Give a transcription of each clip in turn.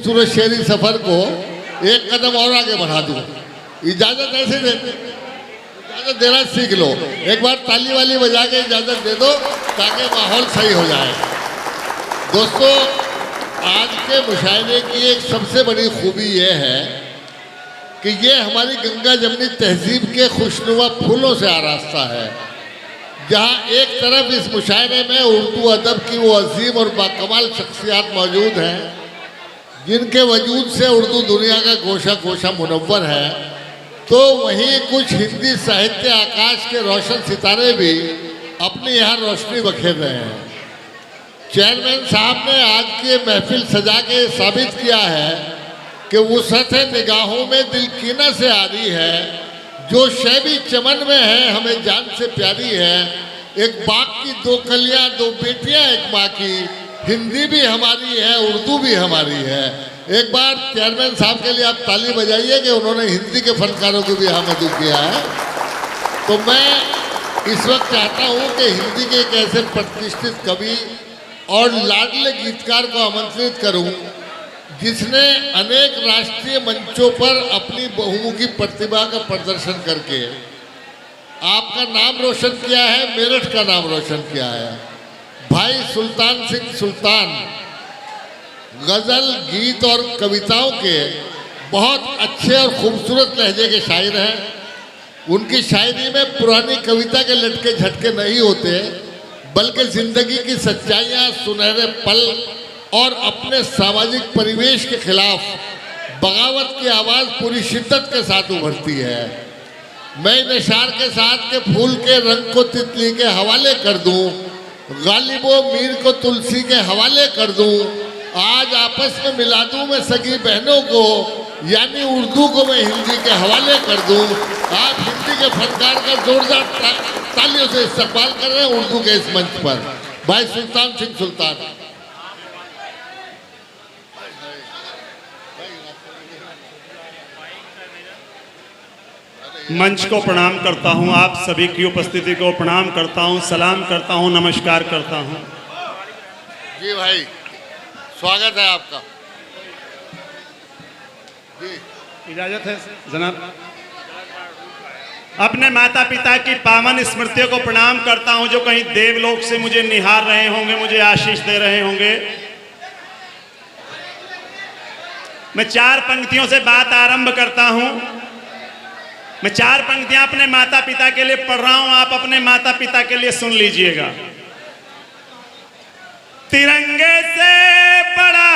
खूबसूरत शेरी सफर को एक कदम और आगे बढ़ा दूं। इजाजत ऐसे दे, इजाजत देना सीख लो। एक बार ताली वाली बजा के इजाजत दे दो ताकि माहौल सही हो जाए। दोस्तों, आज के मुशायरे की एक सबसे बड़ी खूबी यह है कि ये हमारी गंगा जमनी तहजीब के खुशनुमा फूलों से आरास्ता है, जहाँ एक तरफ इस मुशायरे में उर्दू अदब की वो अजीम और बाकमाल शख्सियात मौजूद हैं जिनके वजूद से उर्दू दुनिया का गोशा गोशा मुनव्वर है, तो वहीं कुछ हिंदी साहित्य आकाश के रोशन सितारे भी अपनी यहाँ रोशनी बखेर रहे हैं। चेयरमैन साहब ने आज की महफिल सजा के साबित किया है कि वुसअत निगाहों में दिलकीना से आ रही है, जो शैबी चमन में है हमें जान से प्यारी है। एक बाग की दो कलियां, दो बेटियां एक माँ की, हिंदी भी हमारी है, उर्दू भी हमारी है। एक बार चेयरमैन साहब के लिए आप ताली बजाइए कि उन्होंने हिंदी के फनकारों को भी यहाँ मदद किया है। तो मैं इस वक्त चाहता हूँ कि हिंदी के एक ऐसे प्रतिष्ठित कवि और लाडले गीतकार को आमंत्रित करूँ जिसने अनेक राष्ट्रीय मंचों पर अपनी बहुमुखी प्रतिभा का प्रदर्शन करके आपका नाम रोशन किया है, मेरठ का नाम रोशन किया है। भाई सुल्तान सिंह सुल्तान गज़ल, गीत और कविताओं के बहुत अच्छे और खूबसूरत लहजे के शायर हैं। उनकी शायरी में पुरानी कविता के लटके झटके नहीं होते, बल्कि ज़िंदगी की सच्चाइयाँ, सुनहरे पल और अपने सामाजिक परिवेश के खिलाफ बगावत की आवाज़ पूरी शिद्दत के साथ उभरती है। मैं इन इशार के साथ के फूल के रंग को तितली के हवाले कर दूं, गालिबो मीर को तुलसी के हवाले कर दूं, आज आपस में मिला दूं मैं सगी बहनों को, यानी उर्दू को मैं हिंदी के हवाले कर दूं। आप हिंदी के फनकार का जोरदार तालियों से इस्तकबाल कर रहे हैं उर्दू के इस मंच पर। भाई सुल्तान सिंह सुल्तान। मंच को प्रणाम करता हूं, आप सभी की उपस्थिति को प्रणाम करता हूं, सलाम करता हूं, नमस्कार करता हूं। जी भाई, स्वागत है आपका। जी इजाजत है जनाब। अपने माता पिता की पावन स्मृतियों को प्रणाम करता हूं जो कहीं देवलोक से मुझे निहार रहे होंगे, मुझे आशीष दे रहे होंगे। मैं 4 पंक्तियों से बात आरंभ करता हूं। मैं 4 पंक्तियां अपने माता पिता के लिए पढ़ रहा हूं, आप अपने माता पिता के लिए सुन लीजिएगा। तिरंगे से बड़ा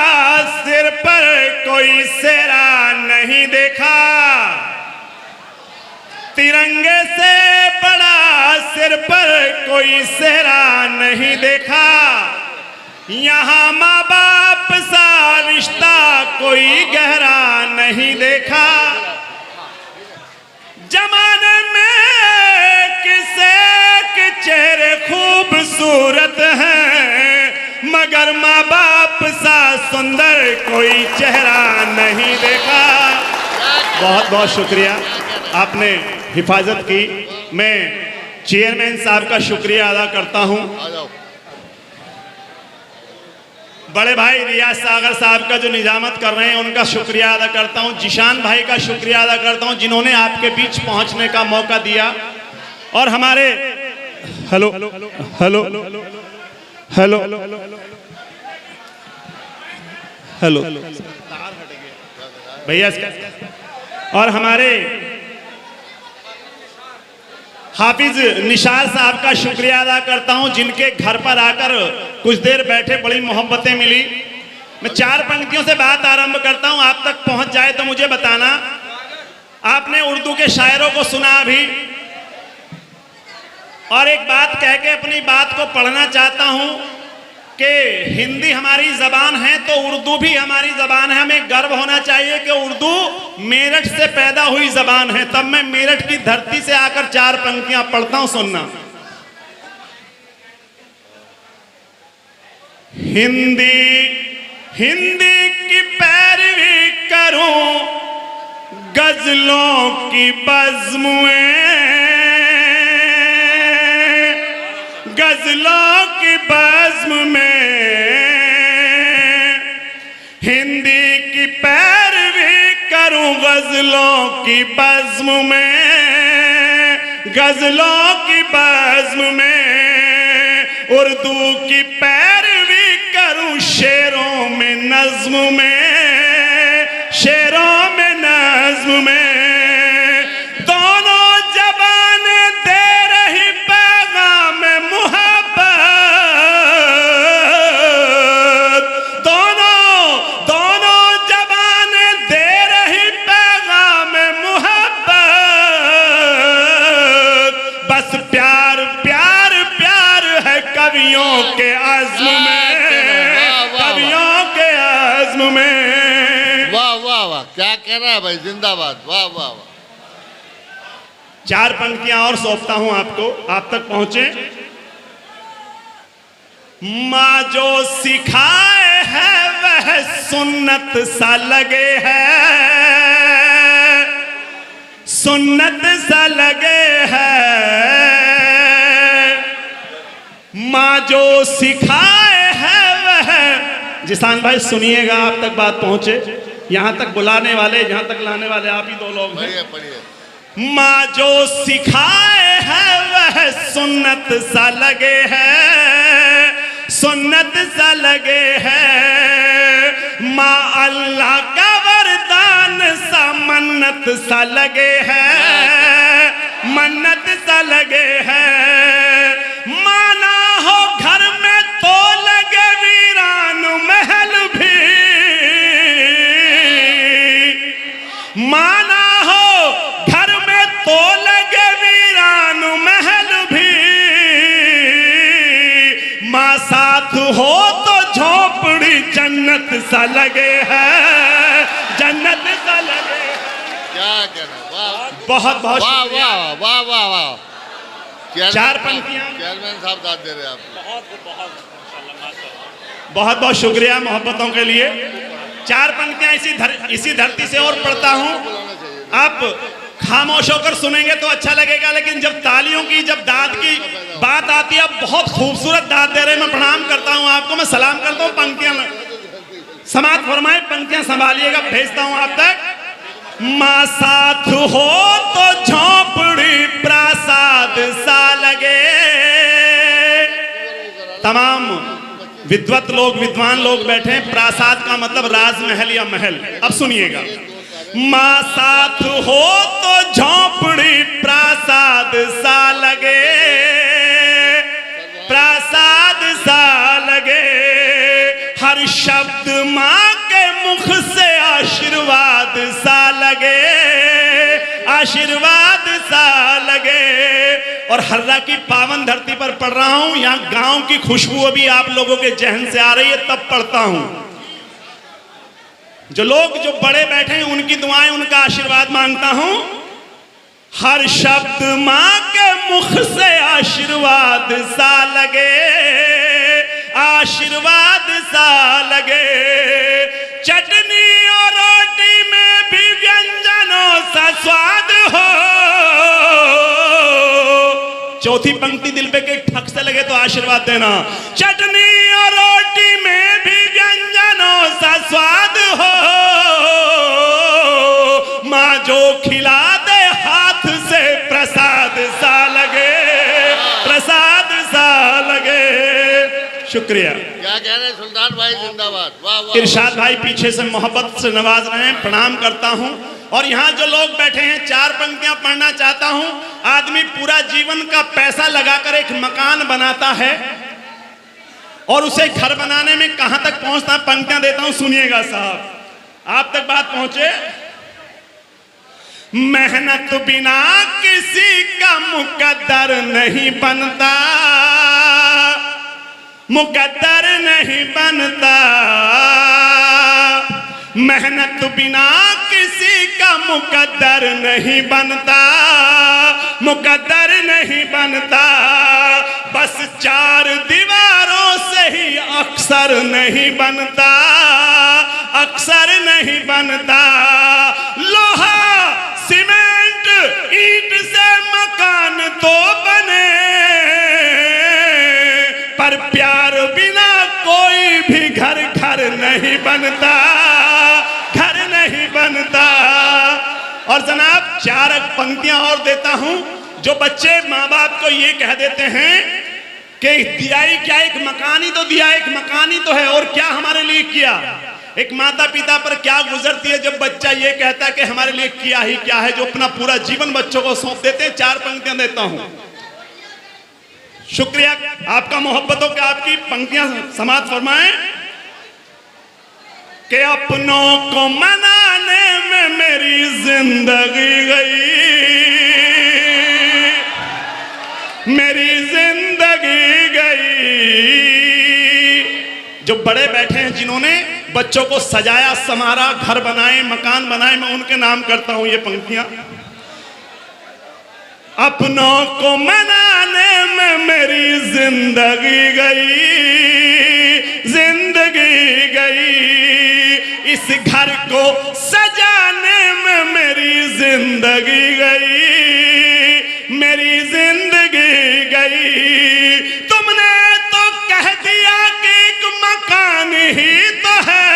सिर पर कोई सेहरा नहीं देखा, तिरंगे से बड़ा सिर पर कोई सेहरा नहीं देखा, यहाँ माँ बाप सा रिश्ता कोई गहरा नहीं देखा, जमाने में किसे के चेहरे खूबसूरत हैं, मगर माँ बाप सा सुंदर कोई चेहरा नहीं देखा। बहुत बहुत शुक्रिया, आपने हिफाजत की। मैं चेयरमैन साहब का शुक्रिया अदा करता हूँ। बड़े भाई रियाज सागर साहब का जो निजामत कर रहे हैं उनका शुक्रिया अदा करता हूं। जिशान भाई का शुक्रिया अदा करता हूं जिन्होंने आपके बीच पहुंचने का मौका दिया। और हमारे hello hello hello hello hello भैया, और हमारे हाफिज निशार साहब का शुक्रिया अदा करता हूं जिनके घर पर आकर कुछ देर बैठे, बड़ी मोहब्बतें मिली। मैं 4 पंक्तियों से बात आरंभ करता हूं, आप तक पहुंच जाए तो मुझे बताना। आपने उर्दू के शायरों को सुना अभी, और एक बात कह के अपनी बात को पढ़ना चाहता हूं कि हिंदी हमारी जबान है तो उर्दू भी हमारी जबान है। हमें गर्व होना चाहिए कि उर्दू मेरठ से पैदा हुई जबान है। तब मैं मेरठ की धरती से आकर 4 पंक्तियां पढ़ता हूं, सुनना। हिंदी हिंदी की पैरवी करूं, गजलों की बज़्में, गजलों की बज़्म में, हिंदी की गजलों की बज़्म में, गजलों की बज़्म में, उर्दू की पैरवी करूं शेरों में नज़्म में, शेरों में नज़्म में। दोनों ज़बान दे रही पैगाम मुहब्बत, दोनों ज़बान दे रही पैगाम मुहब्बत। बस प्यार प्यार प्यार है कवियों के आज़्म में, कवियों के आज़्म में। वाह वाह वाह, क्या कहना है भाई, जिंदाबाद, वाह वाह वाह। 4 पंक्तियां और सौंपता हूं आपको, आप तक पहुंचे। माँ जो सिखाए है वह सुन्नत सा लगे है, सुन्नत सा लगे है। माँ जो सिखाए है वह, जिसान भाई सुनिएगा, आप तक बात पहुंचे। यहां तक बुलाने वाले, यहां तक लाने वाले आप ही 2 लोग हैं। पढ़िए पढ़िए। माँ जो सिखाए है वह सुन्नत सा लगे है, सुन्नत सा लगे है। माँ अल्लाह का वरदान सा मन्नत सा लगे है, मन्नत सा लगे है। माना हो घर में तो लगे वीरान महल भी, माना हो घर में तो लगे वीरान महल भी। माँ साथ हो तो झोपड़ी जन्नत सा लगे है, जन्नत सा लगे। क्या कहना, वाह बहुत बहुत वाह शुक्रिया। वाह वाह वाह वाह। 4 पंक्तियां। चेयरमैन साहब दाद दे रहे हैं आपको। बहुत बहुत शुक्रिया मोहब्बतों के लिए। 4 पंक्तियां इसी धरती से और पढ़ता हूं। आप खामोश होकर सुनेंगे तो अच्छा लगेगा, लेकिन जब तालियों की, जब दाद की बात आती है, आप बहुत खूबसूरत दाद दे रहे हैं। मैं प्रणाम करता हूं आपको, मैं सलाम करता हूं। पंक्तियां समाप्त फरमाए, पंक्तियां संभालिएगा, भेजता हूं आप तक। माँ साथ हो तो झोंपड़ी प्रासाद सा लगे। तमाम विद्वत लोग, विद्वान लोग बैठे हैं। प्रासाद का मतलब राजमहल या महल। अब सुनिएगा। माँ साथ हो तो झोंपड़ी प्रासाद सा लगे, प्रासाद सा लगे। हर शब्द माँ के मुख से आशीर्वाद सा लगे, आशीर्वाद सा लगे। और हर्रा की पावन धरती पर पढ़ रहा हूं, यहाँ गांव की खुशबू अभी आप लोगों के जहन से आ रही है, तब पढ़ता हूं। जो लोग, जो बड़े बैठे हैं, उनकी दुआएं, उनका आशीर्वाद मांगता हूं। हर शब्द माँ के मुख से आशीर्वाद सा लगे, आशीर्वाद सा लगे। चटनी और रोटी में भी व्यंजनों सा स्वाद हो। चौथी पंक्ति दिल पे के ठक से लगे तो आशीर्वाद देना। चटनी और रोटी में भी व्यंजनों सा स्वाद हो। माँ जो खिला दे हाथ से प्रसाद सा लगे, प्रसाद सा लगे। शुक्रिया। क्या कह रहे हैं सुल्तान भाई, जिंदाबाद, वाह वाह। इरशाद भाई पीछे से मोहब्बत से नवाज रहे हैं, प्रणाम करता हूं। और यहाँ जो लोग बैठे हैं, 4 पंक्तियां पढ़ना चाहता हूं। आदमी पूरा जीवन का पैसा लगाकर एक मकान बनाता है और उसे घर बनाने में कहां तक पहुंचता है, पंक्तियां देता हूं, सुनिएगा साहब, आप तक बात पहुंचे। मेहनत बिना किसी का मुकद्दर नहीं बनता, मुकद्दर नहीं बनता। मेहनत बिना किसी का मुकद्दर नहीं बनता, मुकद्दर नहीं बनता। बस 4 दीवारों से ही अक्सर नहीं बनता, अक्सर नहीं बनता। लोहा सीमेंट ईंट से मकान तो बने, पर प्यार बिना कोई भी घर घर नहीं बनता, घर नहीं बनता। और जनाब 4 पंक्तियां और देता हूं। जो बच्चे माँ बाप को ये कह देते हैं कि दिया ही क्या, एक मकान ही तो दिया, एक मकान ही तो है, और क्या हमारे लिए किया। एक माता पिता पर क्या गुजरती है जब बच्चा ये कहता है कि हमारे लिए किया ही क्या है, जो अपना पूरा जीवन बच्चों को सौंप देते हैं। 4 पंक्तियां देता हूं। शुक्रिया आपका, मोहब्बतों के आपकी पंक्तियां समाप्त फरमाएं कि अपनों को मनाने में मेरी जिंदगी गई, मेरी जिंदगी गई। जो बड़े बैठे हैं जिन्होंने बच्चों को सजाया संवारा, घर बनाए, मकान बनाए, मैं उनके नाम करता हूं ये पंक्तियां। अपनों को मनाने में मेरी जिंदगी गई, जिंदगी गई। इस घर को सजाने में मेरी जिंदगी गई, मेरी जिंदगी गई। तुमने तो कह दिया कि एक मकान ही तो है,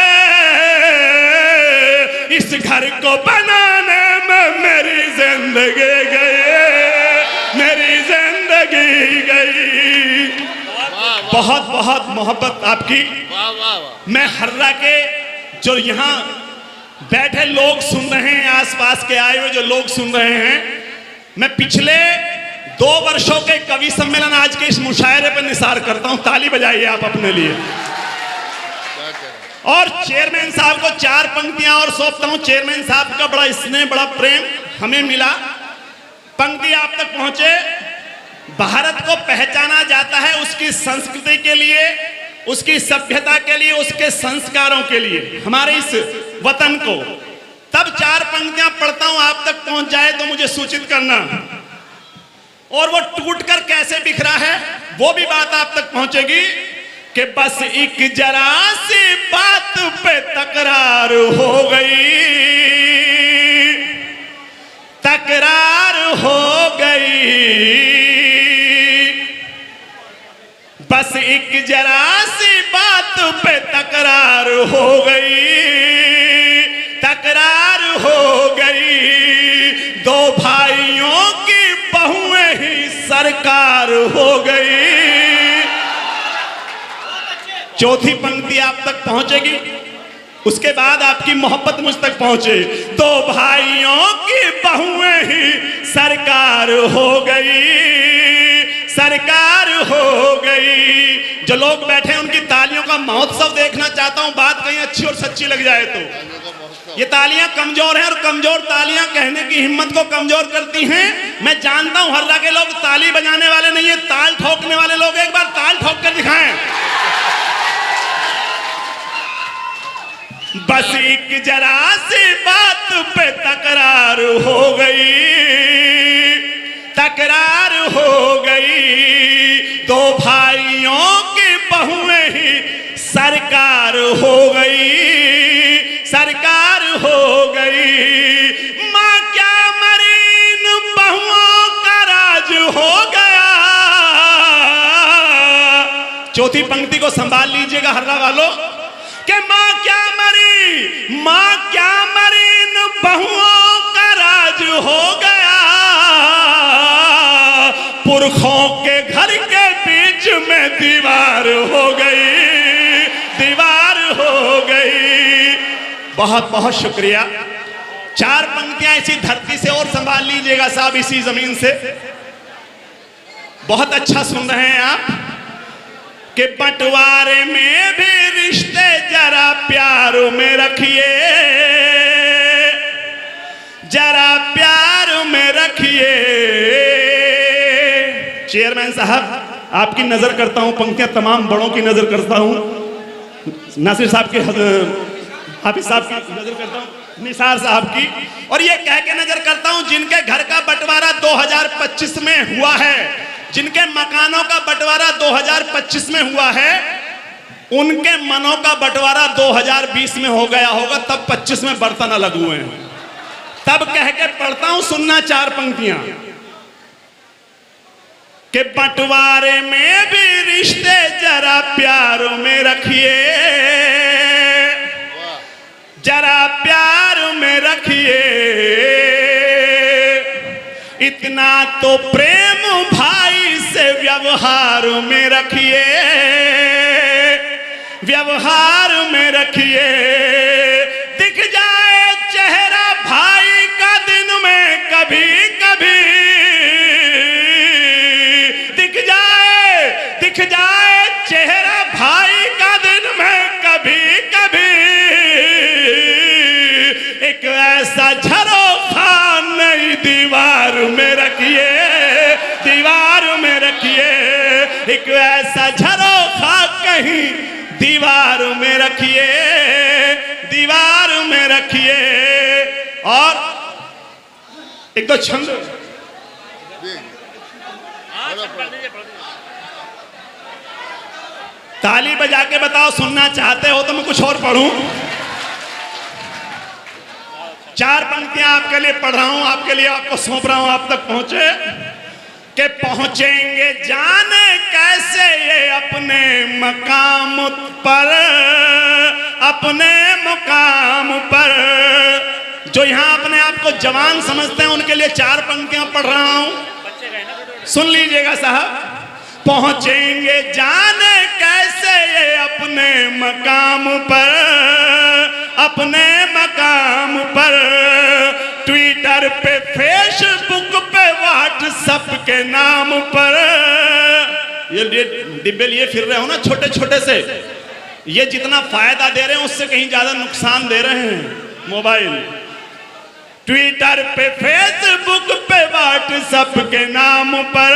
इस घर को बनाने में मेरी जिंदगी गई, मेरी जिंदगी गई। बहुत बहुत मोहब्बत आपकी। मैं हर्रा के जो यहाँ बैठे लोग सुन रहे हैं, आसपास के आए हुए जो लोग सुन रहे हैं, मैं पिछले 2 वर्षों के कवि सम्मेलन आज के इस मुशायरे पर निसार करता हूं। ताली बजाइए आप अपने लिए। और चेयरमैन साहब को 4 पंक्तियां और सौंपता हूं। चेयरमैन साहब का बड़ा स्नेह, बड़ा प्रेम हमें मिला। पंक्ति आप तक पहुंचे। भारत को पहचाना जाता है उसकी संस्कृति के लिए, उसकी सभ्यता के लिए, उसके संस्कारों के लिए, हमारे इस वतन को। तब 4 पंक्तियां पढ़ता हूं, आप तक पहुंच जाए तो मुझे सूचित करना। और वो टूटकर कैसे बिखरा है वो भी बात आप तक पहुंचेगी कि बस एक जरा सी बात पे तकरार हो गई, तकरार हो गई। बस एक जरा सी बात पे तकरार हो गई, तकरार हो गई। 2 भाइयों की बहुएं ही सरकार हो गई। चौथी पंक्ति आप तक पहुंचेगी, उसके बाद आपकी मोहब्बत मुझ तक पहुंचे। 2 भाइयों की बहुएं ही सरकार हो गई, सरकार हो गई। जो लोग बैठे हैं उनकी तालियों का महोत्सव देखना चाहता हूं। बात कहीं अच्छी और सच्ची लग जाए तो। ये तालियां कमजोर हैं और कमजोर तालियां कहने की हिम्मत को कमजोर करती हैं। मैं जानता हूं हर्रा के लोग ताली बजाने वाले नहीं है, ताल ठोकने वाले लोग। एक बार ताल ठोक कर दिखाएं। बस एक जरा सी बात पे तकरार हो गई, तकरार हो गई। 2 भाइयों की बहुएं ही सरकार हो गई, सरकार हो गई। मां क्या मरीन बहुओं का राज हो गया। चौथी पंक्ति को संभाल लीजिएगा हर्रा वालों कि मां क्या मरी, मां क्या मरीन बहुओं का राज हो गया। पुरखों के घर के बीच में दीवार हो गई, दीवार हो गई। बहुत बहुत शुक्रिया। 4 पंक्तियां इसी धरती से और संभाल लीजिएगा साहब, इसी जमीन से। बहुत अच्छा सुन रहे हैं आप कि बंटवारे में भी रिश्ते जरा प्यार में रखिए, जरा प्यार में रखिए। चेयरमैन साहब आपकी नजर करता हूं, पंक्तियां तमाम बड़ों की नजर करता हूं। नासिर साहब की, हाफिज साहब की नजर करता हूं, निसार साहब की, और ये कह के नजर करता हूं जिनके घर का बंटवारा 2025 में हुआ है, जिनके मकानों का बंटवारा 2025 में हुआ है, उनके मनों का बंटवारा 2020 में हो गया होगा, तब 25 में बर्तन अलग हुए हैं। तब कह के पढ़ता हूं, सुनना 4 पंक्तियां कि बंटवारे में भी रिश्ते जरा प्यार में रखिए, जरा प्यार में रखिए। इतना तो प्रेम भाई से व्यवहार में रखिए, व्यवहार में रखिए। दिख जाए चेहरा भाई का दिन में कभी कभी, दिख जाए चेहरा भाई का दिन में कभी कभी। एक ऐसा झरोखा नई दीवार में रखिए, दीवार में रखिए। एक ऐसा झरोखा कहीं दीवार में रखिए, दीवार में रखिए। और एक दो छंद ताली बजा के बताओ, सुनना चाहते हो तो मैं कुछ और पढ़ूं। 4 पंक्तियां आपके लिए पढ़ रहा हूं, आपके लिए आपको सौंप रहा हूं, आप तक पहुंचे कि पहुंचेंगे जाने कैसे ये अपने मकाम पर, अपने मुकाम पर। जो यहां अपने आप को जवान समझते हैं उनके लिए 4 पंक्तियां पढ़ रहा हूं, सुन लीजिएगा साहब। पहुंचेंगे जाने कैसे ये अपने मकाम पर, अपने मकाम पर। ट्विटर पे, फेसबुक पे, व्हाट्सएप के नाम पर। ये डिब्बे लिए फिर रहे हो ना छोटे छोटे से, ये जितना फायदा दे रहे हैं उससे कहीं ज्यादा नुकसान दे रहे हैं मोबाइल। ट्विटर पे, फेसबुक पे, व्हाट्सएप के नाम पर,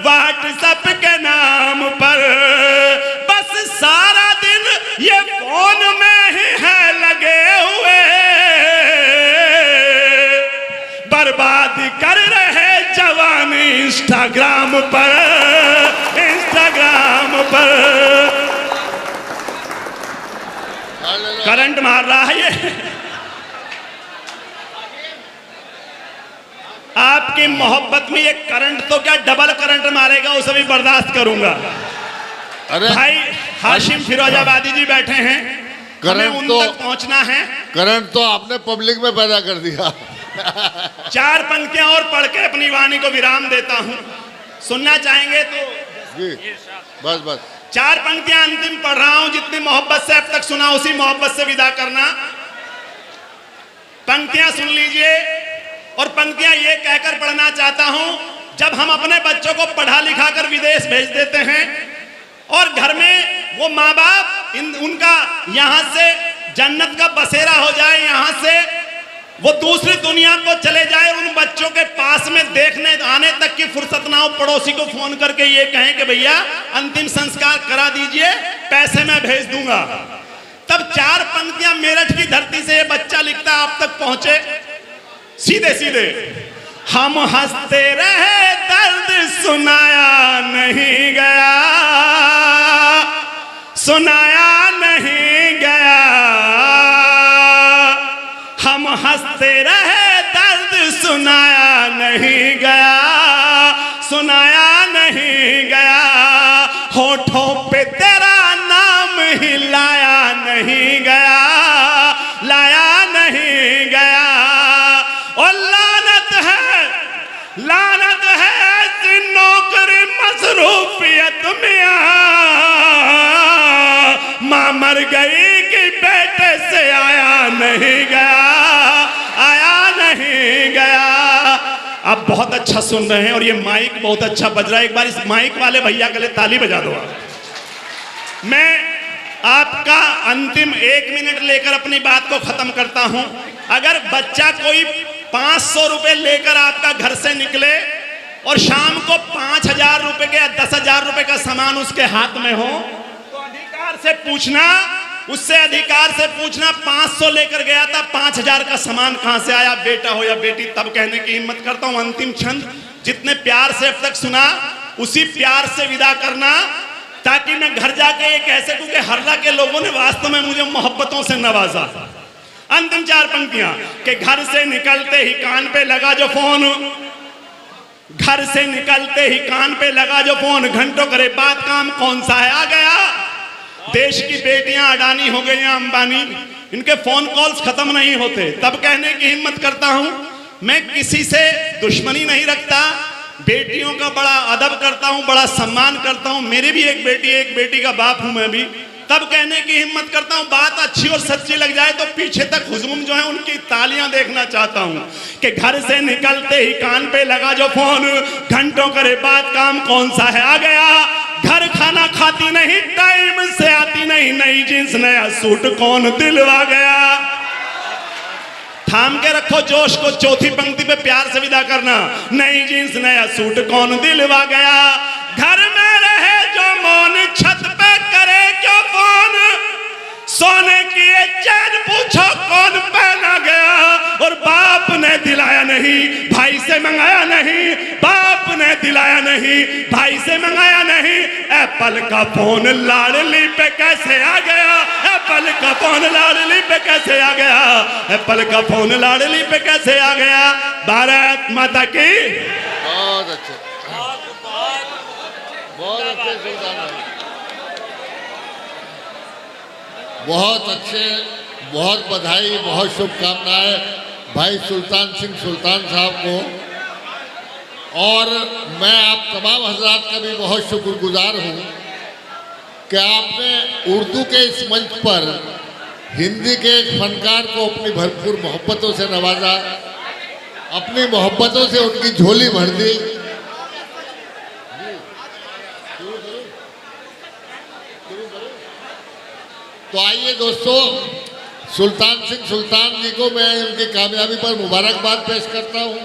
व्हाट्सएप के नाम पर। बस सारा दिन ये फोन में ही है लगे हुए, बर्बाद कर रहे जवानी इंस्टाग्राम पर, इंस्टाग्राम पर। करंट मार रहा है ये। आपकी मोहब्बत में ये करंट तो क्या डबल करंट मारेगा, उसे भी बर्दाश्त करूंगा। अरे भाई हाशिम फिरोजाबादी जी बैठे हैं, हमें उन तक पहुंचना है। करंट तो आपने पब्लिक में पैदा कर दिया। 4 पंक्तियां और पढ़ के अपनी वाणी को विराम देता हूं, सुनना चाहेंगे तो जी बस बस। 4 पंक्तियां अंतिम पढ़ रहा हूं, जितनी मोहब्बत से अब तक सुना उसी मोहब्बत से विदा करना। पंक्तियां सुन लीजिए और पंक्तियां ये कहकर पढ़ना चाहता हूं, जब हम अपने बच्चों को पढ़ा लिखा कर विदेश भेज देते हैं और घर में वो माँ बाप उनका यहाँ से जन्नत का बसेरा हो जाए, यहाँ से वो दूसरी दुनिया को चले जाए, उन बच्चों के पास में देखने आने तक की फुर्सत ना हो, पड़ोसी को फोन करके ये कहें कि भैया अंतिम संस्कार करा दीजिए, पैसे मैं भेज दूंगा। तब 4 पंक्तियां मेरठ की धरती से ये बच्चा लिखता है, आप तक पहुंचे सीधे सीधे। हम हंसते रहे दर्द सुनाया नहीं गया, सुनाया नहीं गया। हम हंसते रहे दर्द सुनाया नहीं गया, सुनाया नहीं गया। होठों पे तेरा नाम ही लाया नहीं गया, लाया नहीं गया। और लानत है ऐसी नौकरी मसरूफियत में, मां मर गई कि बेटे से आया नहीं गया, आया नहीं गया। आप बहुत अच्छा सुन रहे हैं और ये माइक बहुत अच्छा बज रहा है। एक बार इस माइक वाले भैया के लिए ताली बजा दो। मैं आपका अंतिम 1 मिनट लेकर अपनी बात को खत्म करता हूं। अगर बच्चा कोई 500 रुपए लेकर आपका घर से निकले और शाम को 5000 रुपए के या 10,000 रुपए का सामान उसके हाथ में हो, तो अधिकार से पूछना, उससे अधिकार से पूछना 500 लेकर गया था, 5000 का सामान कहां से आया, बेटा हो या बेटी। तब कहने की हिम्मत करता हूं अंतिम छंद, जितने प्यार से अब तक सुना उसी प्यार से विदा करना, ताकि मैं घर जाके ये कह सकूं कि हर्रा के लोगों ने वास्तव में मुझे मोहब्बतों से नवाजा। अंतिम 4 पंक्तियां कि घर से निकलते ही कान पे लगा जो फोन, घर से निकलते ही कान पे लगा जो फोन, घंटों करे बात काम कौन सा है आ गया। देश की बेटियां अडानी हो गई, अंबानी, इनके फोन कॉल्स खत्म नहीं होते। तब कहने की हिम्मत करता हूं मैं किसी से दुश्मनी नहीं रखता, बेटियों का बड़ा अदब करता हूं, बड़ा सम्मान करता हूं। मेरी भी एक बेटी का बाप हूं मैं भी। तब कहने की हिम्मत करता हूं, बात अच्छी और सच्ची लग जाए तो पीछे तक हुजूम जो है उनकी तालियां देखना चाहता हूं कि घर से निकलते ही कान पे लगा जो फोन, घंटों करे बात, काम कौन सा है आ गया। घर खाना खाती नहीं, टाइम से आती नहीं, नई जींस नया सूट कौन दिलवा गया। थाम के रखो जोश को, चौथी पंक्ति पे प्यार से विदा करना। नई जींस नया सूट कौन दिलवा गया। घर में रहे जो मौन, छत पे करे क्यों फोन, सोने की ये चैन पूछो कौन पहना गया। और बाप ने दिलाया नहीं, भाई से मंगाया नहीं, बाप ने दिलाया नहीं, भाई से मंगाया नहीं। एप्पल का फोन लाडली पे कैसे आ गया, एप्पल का फोन लाडली पे कैसे आ गया, एप्पल का फोन लाडली पे कैसे आ गया। भारत माता की। बहुत अच्छे, बहुत अच्छे सुल्तान भाई, बहुत अच्छे, बहुत बधाई, बहुत शुभकामनाएं भाई सुल्तान सिंह सुल्तान साहब को। और मैं आप तमाम हजरात का भी बहुत शुक्रगुजार हूँ कि आपने उर्दू के इस मंच पर हिंदी के एक फनकार को अपनी भरपूर मोहब्बतों से नवाजा, अपनी मोहब्बतों से उनकी झोली भर दी। तो आइए दोस्तों, सुल्तान सिंह सुल्तान जी को मैं उनकी कामयाबी पर मुबारकबाद पेश करता हूँ।